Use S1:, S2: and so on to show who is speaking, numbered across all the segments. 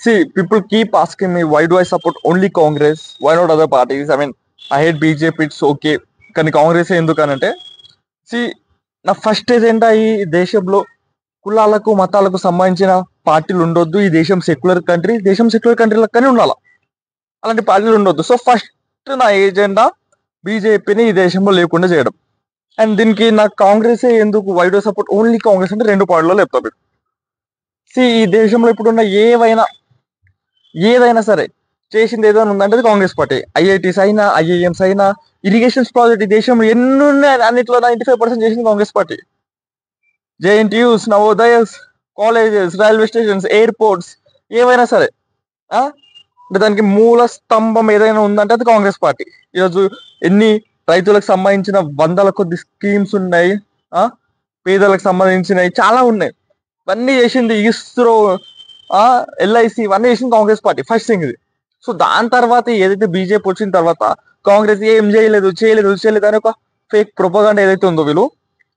S1: See, people keep asking me why do I support only Congress? Why not other parties? I mean, I hate BJP, it's okay. కానీ కాంగ్రెస్ ఎందుకనంటే C నా first agenda ఈ దేశంలో కులాలకు మతాలకు సంబంధించిన పార్టీలు ఉండొద్దు. ఈ దేశం సెక్యులర్ కంట్రీ, దేశం సెక్యులర్ కంట్రీ లెక్కనే ఉండాలి. అలాంటి పార్టీలు ఉండొద్దు. సో ఫస్ట్ నా ఏజెండా బీజేపీని ఈ దేశంలో లేకుండా చేయడం. అండ్ దీనికి నాకు కాంగ్రెస్ ఎందుకు why do support only Congress అంటే రెండు పాయింట్లో చెప్తాను. ఈ దేశంలో ఇప్పుడున్న ఏదైనా సరే చేసింది ఏదైనా ఉందంటే అది కాంగ్రెస్ పార్టీ. ఐఐటీస్ అయినా, ఐఐఎంస్ అయినా, ఇరిగేషన్స్ ప్రాజెక్ట్ ఈ దేశంలో ఎన్ని ఉన్నాయి అన్నిట్లో 95% చేసింది Congress party. JNTUs, Navodayas, colleges, railway stations, airports ఏవైనా సరే అంటే దానికి మూల స్తంభం ఏదైనా ఉందంటే అది కాంగ్రెస్ పార్టీ. ఈరోజు ఎన్ని రైతులకు సంబంధించిన వందల కొద్ది స్కీమ్స్ ఉన్నాయి, పేదలకు సంబంధించినవి చాలా ఉన్నాయి. ఇవన్నీ చేసింది ఇస్రో, ఎల్ఐసి, ఇవన్నీ చేసింది కాంగ్రెస్ పార్టీ. ఫస్ట్ థింగ్ ఇది. సో దాని తర్వాత ఏదైతే బీజేపీ వచ్చిన తర్వాత కాంగ్రెస్ ఏం చేయలేదు అని ఒక ఫేక్ ప్రొపగండా ఏదైతే ఉందో వీళ్ళు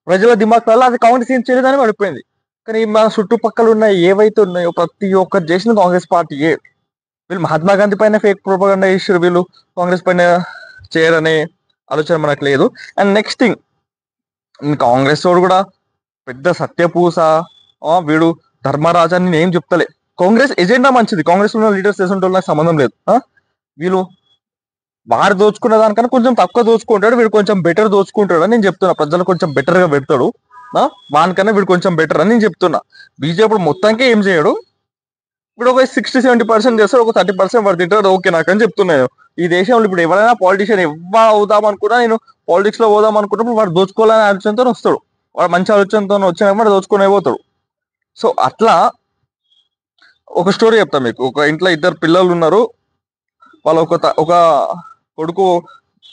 S1: ప్రజల దిమాగ్లలో అది కాంగ్రెస్ ఏం చేయలేదని పడిపోయింది. కానీ మన చుట్టుపక్కల ఉన్న ఏవైతే ఉన్నాయో ప్రతి ఒక్కరు చేసిన కాంగ్రెస్ పార్టీయే. వీళ్ళు మహాత్మా గాంధీ పైన ఫేక్ ప్రొపగండా చేసారు, వీళ్ళు కాంగ్రెస్ పైన చేయరనే ఆలోచన మనకు లేదు. అండ్ నెక్స్ట్ థింగ్, కాంగ్రెస్ వాడు కూడా పెద్ద సత్యపూస, వీడు ధర్మరాజు అని నేను ఏం చెప్తలే. కాంగ్రెస్ ఎజెండా మంచిది, కాంగ్రెస్ ఉన్న లీడర్స్ చేస్తుంటే నాకు సంబంధం లేదు. వీళ్ళు వారు దోచుకున్న దానికన్నా కొంచెం తక్కువ దోచుకుంటాడు, వీడు కొంచెం బెటర్ దోచుకుంటాడు అని నేను చెప్తున్నా. ప్రజలు కొంచెం బెటర్ గా పెడతాడు, వానికన్నా వీడు కొంచెం బెటర్ అని నేను చెప్తున్నా. బీజేపీ మొత్తానికి ఏం చేయడు, ఇప్పుడు ఒక 60-70% చేస్తాడు, ఒక 30% వాడు తింటాడు, ఓకే నాకు అని చెప్తున్నాను. ఈ దేశంలో ఇప్పుడు ఎవరైనా పాలిటిషియన్ అవుదాం అనుకున్నా, నేను పాలిటిక్స్ లో పోదాం అనుకున్నప్పుడు వాడు దోచుకోవాలనే ఆలోచనతో వస్తాడు. వాడు మంచి ఆలోచనతో వచ్చినా వాడు దోచుకునే పోతాడు. సో అట్లా ఒక స్టోరీ చెప్తా మీకు. ఒక ఇంట్లో ఇద్దరు పిల్లలు ఉన్నారు. వాళ్ళ ఒక కొడుకు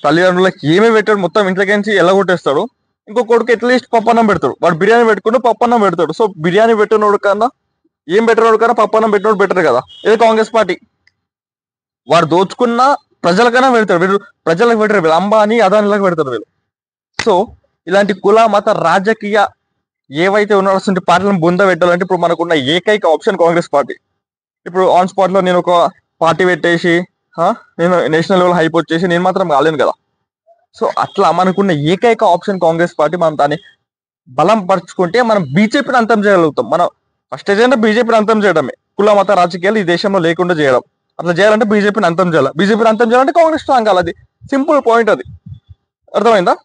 S1: తల్లిదండ్రులకి ఏమీ పెట్టాడు, మొత్తం ఇంట్లోకి ఎలా కొట్టేస్తాడు. ఇంకో కొడుకు అట్లీస్ట్ పప్పన్నం పెడతాడు. వాడు బిర్యానీ పెట్టుకుంటూ పప్పన్నం పెడతాడు. సో బిర్యానీ పెట్టినోడు కన్నా ఏం పెట్టినోడు కన్నా పప్పన్నం పెట్టినోడు బెటర్ కదా. ఇది కాంగ్రెస్ పార్టీ. వాడు దోచుకున్న ప్రజలకైనా పెడతాడు, వీళ్ళు ప్రజలకు పెట్టారు, వీళ్ళు అంబానీ అదానిలకు పెడతారు వీళ్ళు. సో ఇలాంటి కుల మత రాజకీయ ఏవైతే ఉన్నారో పార్టీలను బొంద పెట్టాలంటే ఇప్పుడు మనకున్న ఏకైక ఆప్షన్ కాంగ్రెస్ పార్టీ. ఇప్పుడు ఆన్ స్పాట్ లో నేను ఒక పార్టీ పెట్టేసి నేను నేషనల్ లెవెల్ హైప్ వచ్చేసి నేను మాత్రం కాలేను కదా. సో అట్లా మనకున్న ఏకైక ఆప్షన్ కాంగ్రెస్ పార్టీ. మనం దాన్ని బలం పరుచుకుంటే మనం బీజేపీని అంతం చేయగలుగుతాం. మనం ఫస్ట్ ఎజెండా బీజేపీని అంతం చేయడమే, కుల మత రాజకీయాలు ఈ దేశంలో లేకుండా చేయడం. అట్లా చేయాలంటే బీజేపీని అంతం చేయాలి, బీజేపీని అంతం చేయాలంటే కాంగ్రెస్ స్ట్రాంగ్ కావాలి. అది సింపుల్ పాయింట్, అది అర్థమైందా?